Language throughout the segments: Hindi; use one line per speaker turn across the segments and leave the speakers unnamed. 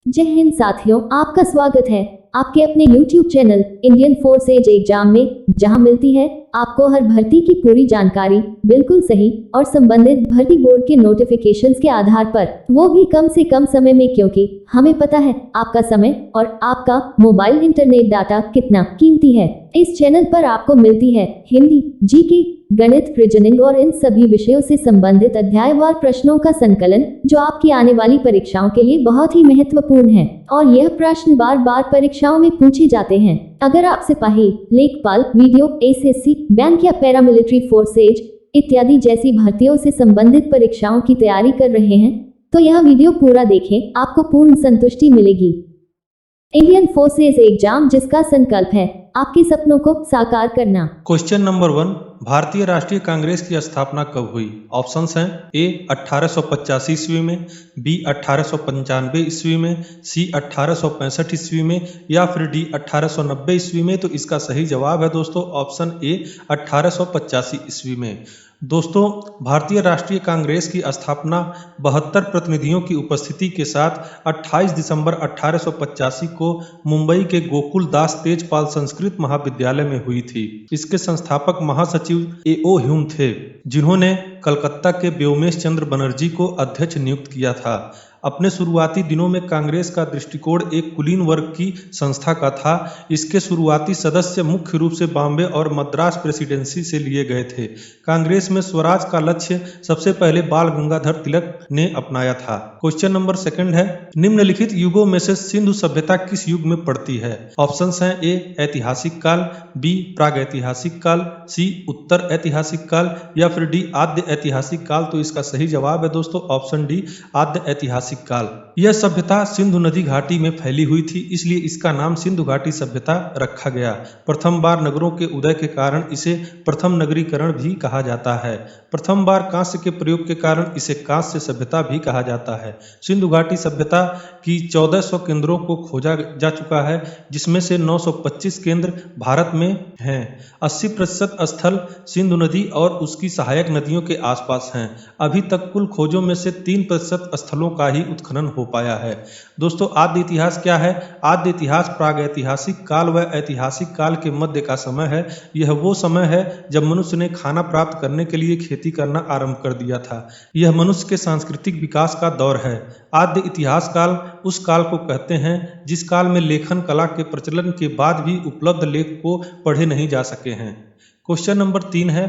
जय हिंद साथियों, आपका स्वागत है आपके अपने YouTube channel Indian forces exam में, जहां मिलती है आपको हर भर्ती की पूरी जानकारी बिल्कुल सही और संबंधित भर्ती बोर्ड के नोटिफिकेशंस के आधार पर, वो भी कम से कम समय में, क्योंकि हमें पता है आपका समय और आपका मोबाइल इंटरनेट डाटा कितना कीमती है। इस चैनल पर आपको मिलती है हिंदी, जीके, गणित, रीजनिंग और इन सभी विषयों से संबंधित अध्यायवार प्रश्नों का संकलन, जो आपकी आने वाली परीक्षाओं के लिए बहुत ही महत्वपूर्ण है और यह प्रश्न बार बार परीक्षाओं में पूछे जाते हैं। अगर आप सिपाही, लेखपाल, वीडियो, एसएससी, बैंक या पैरामिलिट्री फोर्सेज इत्यादि जैसी भर्तियों से संबंधित परीक्षाओं की तैयारी कर रहे हैं, तो यह वीडियो पूरा देखें, आपको पूर्ण संतुष्टि मिलेगी। इंडियन फोर्सेज एग्जाम, जिसका संकल्प है आपके सपनों को साकार करना।
क्वेश्चन नंबर 1, भारतीय राष्ट्रीय कांग्रेस की स्थापना कब हुई? ऑप्शंस हैं ए 1885 ईस्वी में, बी 1895 ईस्वी में, सी 1865 ईस्वी में या फिर डी 1890 ईस्वी में। तो इसका सही जवाब है दोस्तों ऑप्शन ए 1885 ईस्वी में। दोस्तों, भारतीय राष्ट्रीय कांग्रेस की स्थापना 72 प्रतिनिधियों की उपस्थिति के साथ 28 दिसंबर 1885 को मुंबई के गोकुल दास तेजपाल संस्कृत महाविद्यालय में हुई थी। इसके संस्थापक महासचिव A.O. ह्यूम थे, जिन्होंने कलकत्ता के व्योमेश चंद्र बनर्जी को अध्यक्ष नियुक्त किया था। अपने शुरुआती दिनों में कांग्रेस का दृष्टिकोण एक कुलीन वर्ग की संस्था का था। इसके शुरुआती सदस्य मुख्य रूप से बॉम्बे और मद्रास प्रेसिडेंसी से लिए गए थे। कांग्रेस में स्वराज का लक्ष्य सबसे पहले बाल गंगाधर तिलक ने अपनाया था। क्वेश्चन नंबर 2 है, निम्नलिखित युगों में से सिंधु सभ्यता किस युग में पड़ती है? ऑप्शंस हैं ए ऐतिहासिक काल, बी प्रागैतिहासिक काल, सी उत्तर ऐतिहासिक काल या फिर डी आद्य ऐतिहासिक काल। तो इसका सही जवाब है दोस्तों ऑप्शन डी आद्य ऐतिहासिक काल। यह सभ्यता सिंधु नदी घाटी में फैली हुई थी, इसलिए इसका नाम सिंधु घाटी सभ्यता रखा गया। प्रथम बार नगरों के उदय के कारण इसे प्रथम नगरीकरण भी कहा जाता है। प्रथम बार कांस्य के प्रयोग के कारण इसे कांस्य सभ्यता भी कहा जाता है। सिंधु घाटी सभ्यता की 1400 केंद्रों को खोजा जा चुका है, जिसमें से 925 केंद्र भारत में हैं। 80% स्थल सिंधु नदी और उसकी सहायक नदियों के आसपास हैं। अभी तक कुल खोजों में से 3% स्थलों का ही उत्खनन हो पाया है। दोस्तों, आद्य इतिहास क्या है? आद्य इतिहास प्रागैतिहासिक काल व ऐतिहासिक काल के मध्य का समय है। यह वो समय है जब मनुष्य ने खाना प्राप्त करने के लिए खेती करना आरंभ कर दिया था। यह मनुष्य के सांस्कृतिक विकास का दौर है। आद्य इतिहास काल उस काल को कहते हैं जिस काल में लेखन कला के प्रचलन के बाद भी उपलब्ध लेख को पढ़े नहीं जा सके हैं। क्वेश्चन नंबर 3 है,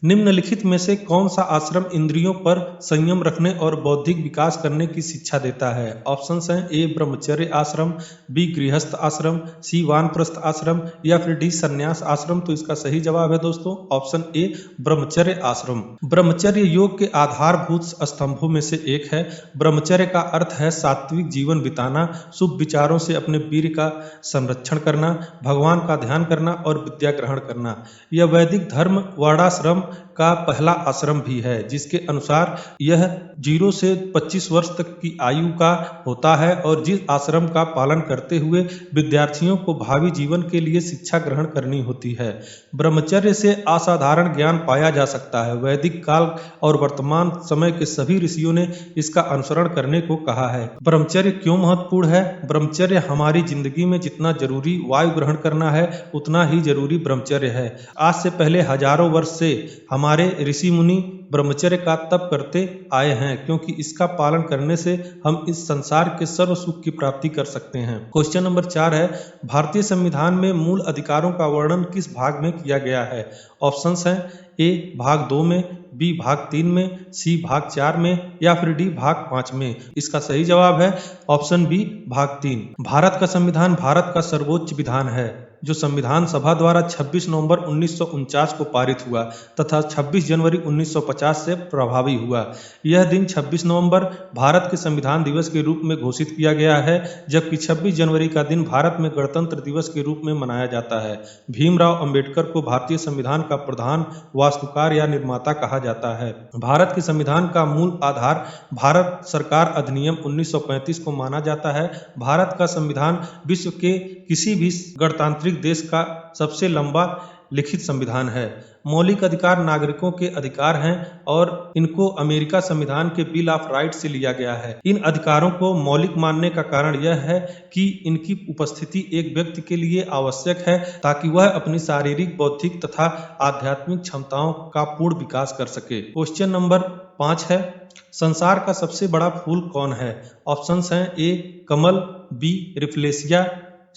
निम्नलिखित में से कौन सा आश्रम इंद्रियों पर संयम रखने और बौद्धिक विकास करने की शिक्षा देता है? ऑप्शंस हैं ए ब्रह्मचर्य आश्रम, बी गृहस्थ आश्रम, सी वानप्रस्थ आश्रम या फिर डी संन्यास आश्रम। तो इसका सही जवाब है दोस्तों ऑप्शन ए ब्रह्मचर्य आश्रम। ब्रह्मचर्य योग के आधारभूत स्तंभों में से एक है। ब्रह्मचर्य का अर्थ है सात्विक जीवन बिताना, शुभ विचारों से अपने वीर का संरक्षण करना, भगवान का ध्यान करना और विद्या ग्रहण करना। यह वैदिक धर्म वर्णाश्रम का पहला आश्रम भी है, जिसके अनुसार यह 0 से 25 वर्ष तक की आयु का होता है और जिस आश्रम का पालन करते हुए विद्यार्थियों को भावी जीवन के लिए शिक्षा ग्रहण करनी होती है। ब्रह्मचर्य से असाधारण ज्ञान पाया जा सकता है। वैदिक काल और वर्तमान समय के सभी ऋषियों ने इसका अनुसरण करने को कहा है। ब्रह्मचर्य क्यों महत्वपूर्ण है? ब्रह्मचर्य हमारी जिंदगी में जितना जरूरी वायु ग्रहण करना है, उतना ही जरूरी ब्रह्मचर्य है। आज से पहले हजारों वर्ष से हमारे ऋषि मुनि ब्रह्मचर्य का तप करते आए हैं, क्योंकि इसका पालन करने से हम इस संसार के सर्व सुख की प्राप्ति कर सकते हैं। क्वेश्चन नंबर 4 है, भारतीय संविधान में मूल अधिकारों का वर्णन किस भाग में किया गया है? ऑप्शंस हैं ए भाग 2 में, बी भाग 3 में, सी भाग 4 में या फिर डी भाग 5 में। इसका सही जवाब है ऑप्शन बी भाग 3। भारत का संविधान भारत का सर्वोच्च विधान है, जो संविधान सभा द्वारा 26 नवंबर 1949 को पारित हुआ तथा 26 जनवरी 1950 से प्रभावी हुआ। यह दिन 26 नवंबर भारत के संविधान दिवस के रूप में घोषित किया गया है, जबकि 26 जनवरी का दिन भारत में गणतंत्र दिवस के रूप में मनाया जाता है। भीमराव अंबेडकर को भारतीय संविधान का प्रधान वास्तुकार या निर्माता कहा जाता है। भारत के संविधान का मूल आधार भारत सरकार अधिनियम 1935 को माना जाता है। भारत का संविधान विश्व के किसी भी गणतांत्रिक देश का सबसे लंबा लिखित संविधान है। मौलिक अधिकार नागरिकों के अधिकार हैं और इनको अमेरिका संविधान के बिल ऑफ राइट से लिया गया है। इन अधिकारों को मौलिक मानने का कारण यह है कि इनकी उपस्थिति एक व्यक्ति के लिए आवश्यक है ताकि वह अपनी शारीरिक, बौद्धिक तथा आध्यात्मिक क्षमताओं का पूर्ण विकास कर सके। क्वेश्चन नंबर 5 है, संसार का सबसे बड़ा फूल कौन है? ऑप्शंस हैं ए कमल, बी रिफ्लेशिया,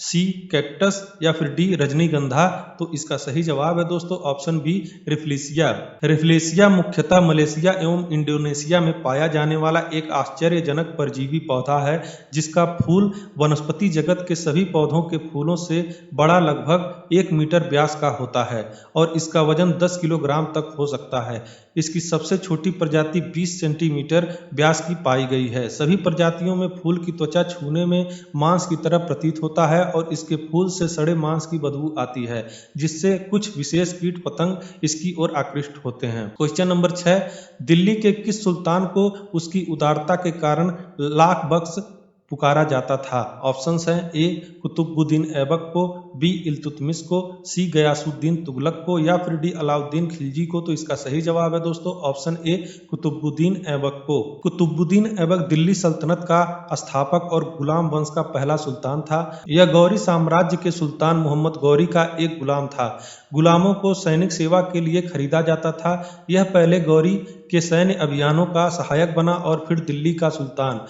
सी कैक्टस या फिर डी रजनीगंधा। तो इसका सही जवाब है दोस्तों ऑप्शन बी रिफ्लेशिया। रिफ्लेशिया मुख्यतः मलेशिया एवं इंडोनेशिया में पाया जाने वाला एक आश्चर्यजनक परजीवी पौधा है जिसका फूल वनस्पति जगत के सभी पौधों के फूलों से बड़ा, लगभग 1 मीटर व्यास का होता है और इसका वजन 10 किलोग्राम तक हो सकता है। इसकी सबसे छोटी प्रजाति 20 सेंटीमीटर व्यास की पाई गई है। सभी प्रजातियों में फूल की त्वचा छूने में मांस की तरह प्रतीत होता है और इसके फूल से सड़े मांस की बदबू आती है जिससे कुछ विशेष कीट पतंग इसकी ओर आकृष्ट होते हैं। क्वेश्चन नंबर 6, दिल्ली के किस सुल्तान को उसकी उदारता के कारण लाख बख्श पुकारा जाता था? ऑप्शंस हैं ए कुतुबुद्दीन ऐबक को, बी इल्तुतमिश को, सी गयासुद्दीन तुगलक को या फिर डी अलाउद्दीन खिलजी को। तो इसका सही जवाब है दोस्तों ऑप्शन ए कुतुबुद्दीन ऐबक को। कुतुबुद्दीन ऐबक दिल्ली सल्तनत का स्थापक और गुलाम वंश का पहला सुल्तान था। यह गौरी साम्राज्य के सुल्तान मोहम्मद गौरी का एक गुलाम था। गुलामों को सैनिक सेवा के लिए खरीदा जाता था। यह पहले गौरी के सैन्य अभियानों का सहायक बना और फिर दिल्ली का सुल्तान।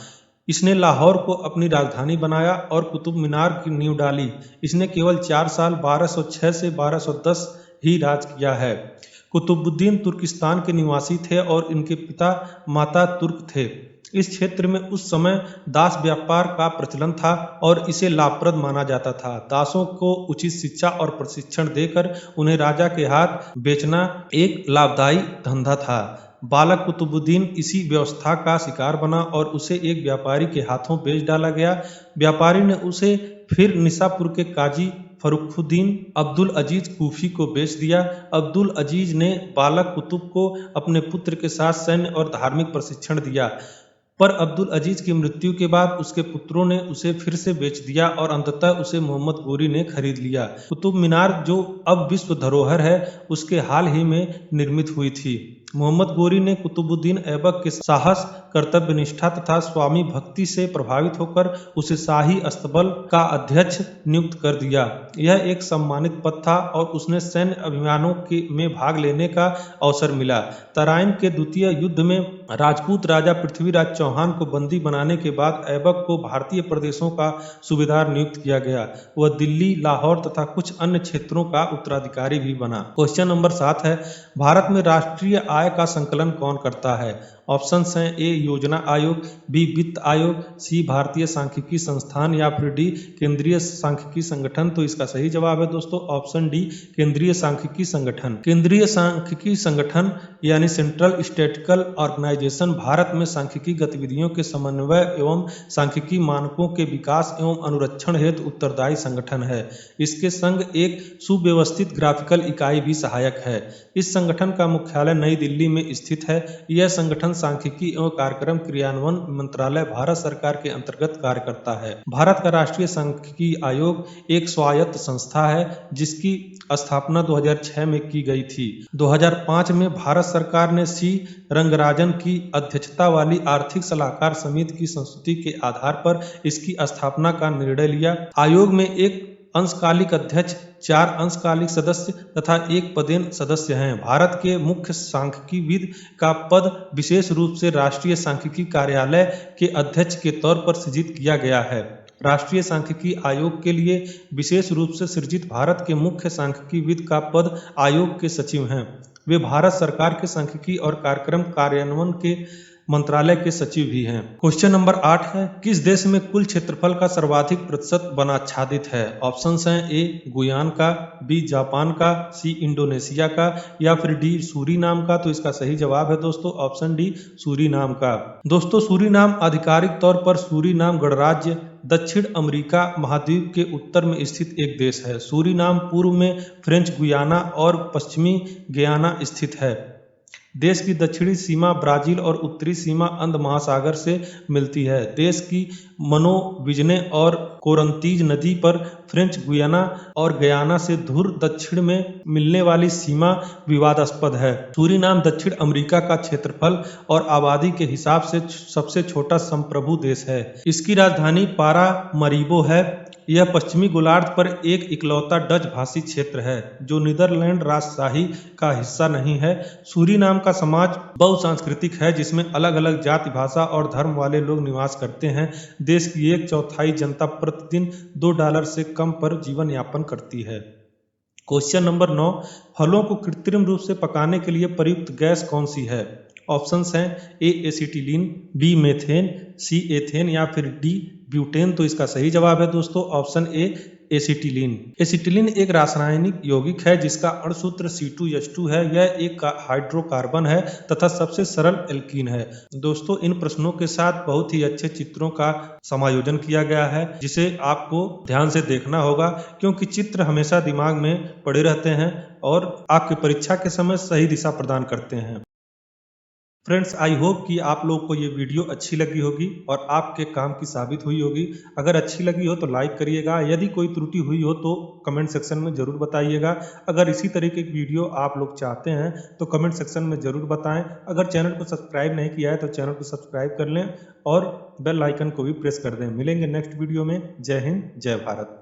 इसने लाहौर को अपनी राजधानी बनाया और कुतुब मीनार की नींव डाली। इसने केवल 4 साल 1206 से 1210 ही राज किया है। कुतुबुद्दीन तुर्किस्तान के निवासी थे और इनके पिता माता तुर्क थे। इस क्षेत्र में उस समय दास व्यापार का प्रचलन था और इसे लाभप्रद माना जाता था। दासों को उचित शिक्षा और प्रशिक्षण देकर उन्हें राजा के हाथ बेचना एक लाभदायी धंधा था। बालक कुतुबुद्दीन इसी व्यवस्था का शिकार बना और उसे एक व्यापारी के हाथों बेच डाला गया। व्यापारी ने उसे फिर निशापुर के काजी फरुखुद्दीन अब्दुल अजीज कूफी को बेच दिया। अब्दुल अजीज ने बालक कुतुब को अपने पुत्र के साथ सैन्य और धार्मिक प्रशिक्षण दिया, पर अब्दुल अजीज की मृत्यु के बाद उसके पुत्रों ने उसे फिर से बेच दिया और अंततः उसे मोहम्मद गोरी ने खरीद लिया। कुतुब मीनार जो अब विश्व धरोहर है उसके हाल ही में निर्मित हुई थी। मोहम्मद गोरी ने कुतुबुद्दीन ऐबक के साहस, कर्तव्य निष्ठा तथा स्वामी भक्ति से प्रभावित होकर उसे शाही अस्तबल का अध्यक्ष नियुक्त कर दिया। यह एक सम्मानित पद था और उसने सैन्य अभियानों में भाग लेने का अवसर मिला। तराइन के द्वितीय युद्ध में राजपूत राजा पृथ्वीराज चौहान को बंदी बनाने के बाद ऐबक को भारतीय प्रदेशों का सूबेदार नियुक्त किया गया। वह दिल्ली, लाहौर तथा कुछ अन्य क्षेत्रों का उत्तराधिकारी भी बना। क्वेश्चन नंबर 7 है, भारत में राष्ट्रीय आय का संकलन कौन करता है? ऑप्शंस हैं ए योजना आयोग, बी वित्त आयोग, सी भारतीय सांख्यिकी संस्थान या फिर डी केंद्रीय सांख्यिकी संगठन। तो इसका सही जवाब है दोस्तों ऑप्शन डी केंद्रीय सांख्यिकी संगठन। केंद्रीय सांख्यिकी संगठन यानी सेंट्रल स्टैटिस्टिकल ऑर्गेनाइजेशन भारत में सांख्यिकी गतिविधियों के समन्वय एवं सांख्यिकी मानकों के विकास एवं अनुरक्षण हेतु उत्तरदायी संगठन है। इसके संग एक सुव्यवस्थित ग्राफिकल इकाई भी सहायक है। इस संगठन का मुख्यालय नई दिल्ली में स्थित है। यह संगठन सांख्यिकी एवं कार्यक्रम क्रियान्वयन मंत्रालय भारत सरकार के अंतर्गत कार्य करता है। भारत का राष्ट्रीय सांख्यिकी आयोग एक स्वायत्त संस्था है जिसकी स्थापना 2006 में की गई थी। 2005 में भारत सरकार ने सी रंगराजन की अध्यक्षता वाली आर्थिक सलाहकार समिति की संस्तुति के आधार पर इसकी स्थापना का निर्णय लिया। आयोग में एक अंशकालिक अध्यक्ष, 4 अंशकालिक सदस्य तथा 1 पदेन सदस्य हैं। भारत के मुख्य सांख्यिकीविद का पद विशेष रूप से राष्ट्रीय सांख्यिकी कार्यालय के अध्यक्ष के तौर पर सृजित किया गया है। राष्ट्रीय सांख्यिकी आयोग के लिए विशेष रूप से सृजित भारत के मुख्य सांख्यिकीविद का पद आयोग के सचिव हैं। वे भारत सरकार के सांख्यिकी और कार्यक्रम कार्यान्वयन के मंत्रालय के सचिव भी हैं। क्वेश्चन नंबर 8 है, किस देश में कुल क्षेत्रफल का सर्वाधिक प्रतिशत वनाच्छादित है? ऑप्शंस हैं ए गुयाना का, बी जापान का, सी इंडोनेशिया का या फिर डी सूरीनाम का। तो इसका सही जवाब है दोस्तों ऑप्शन डी सूरीनाम का। दोस्तों सूरीनाम आधिकारिक तौर पर सूरीनाम गणराज्य दक्षिण अमेरिका महाद्वीप के उत्तर में स्थित एक देश है। सूरीनाम पूर्व में फ्रेंच गुयाना और पश्चिमी गयाना स्थित है। देश की दक्षिणी सीमा ब्राजील और उत्तरी सीमा अंध महासागर से मिलती है। देश की मनोविजने और कोरंतीज नदी पर फ्रेंच गुयाना और गयाना से दूर दक्षिण में मिलने वाली सीमा विवादास्पद है। सूरीनाम दक्षिण अमेरिका का क्षेत्रफल और आबादी के हिसाब से सबसे छोटा संप्रभु देश है। इसकी राजधानी पारामरीबो है। यह पश्चिमी गोलार्ध पर एक इकलौता डच भाषी क्षेत्र है जो नीदरलैंड राजशाही का हिस्सा नहीं है। सूरीनाम का समाज बहुसांस्कृतिक है जिसमें अलग अलग जाति, भाषा और धर्म वाले लोग निवास करते हैं। देश की 1/4 जनता प्रतिदिन $2 से कम पर जीवन यापन करती है। क्वेश्चन नंबर 9, फलों को कृत्रिम रूप से पकाने के लिए प्रयुक्त गैस कौन सी है? ऑप्शंस हैं ए एसिटिलीन, बी मेथेन, सी एथेन या फिर डी ब्यूटेन। तो इसका सही जवाब है दोस्तों ऑप्शन ए एसिटिलीन। एसिटिलीन एक रासायनिक यौगिक है जिसका अणुसूत्र C2H2 है। यह एक हाइड्रोकार्बन है तथा सबसे सरल एल्कीन है। दोस्तों इन प्रश्नों के साथ बहुत ही अच्छे चित्रों का समायोजन किया गया है जिसे आपको ध्यान से देखना होगा क्योंकि चित्र हमेशा दिमाग में पड़े रहते हैं और आपकी परीक्षा के समय सही दिशा प्रदान करते हैं। फ्रेंड्स आई होप कि आप लोग को ये वीडियो अच्छी लगी होगी और आपके काम की साबित हुई होगी। अगर अच्छी लगी हो तो लाइक करिएगा। यदि कोई त्रुटि हुई हो तो कमेंट सेक्शन में ज़रूर बताइएगा। अगर इसी तरीके की वीडियो आप लोग चाहते हैं तो कमेंट सेक्शन में ज़रूर बताएं। अगर चैनल को सब्सक्राइब नहीं किया है तो चैनल को सब्सक्राइब कर लें और बेल आइकन को भी प्रेस कर दें। मिलेंगे नेक्स्ट वीडियो में। जय हिंद, जय भारत।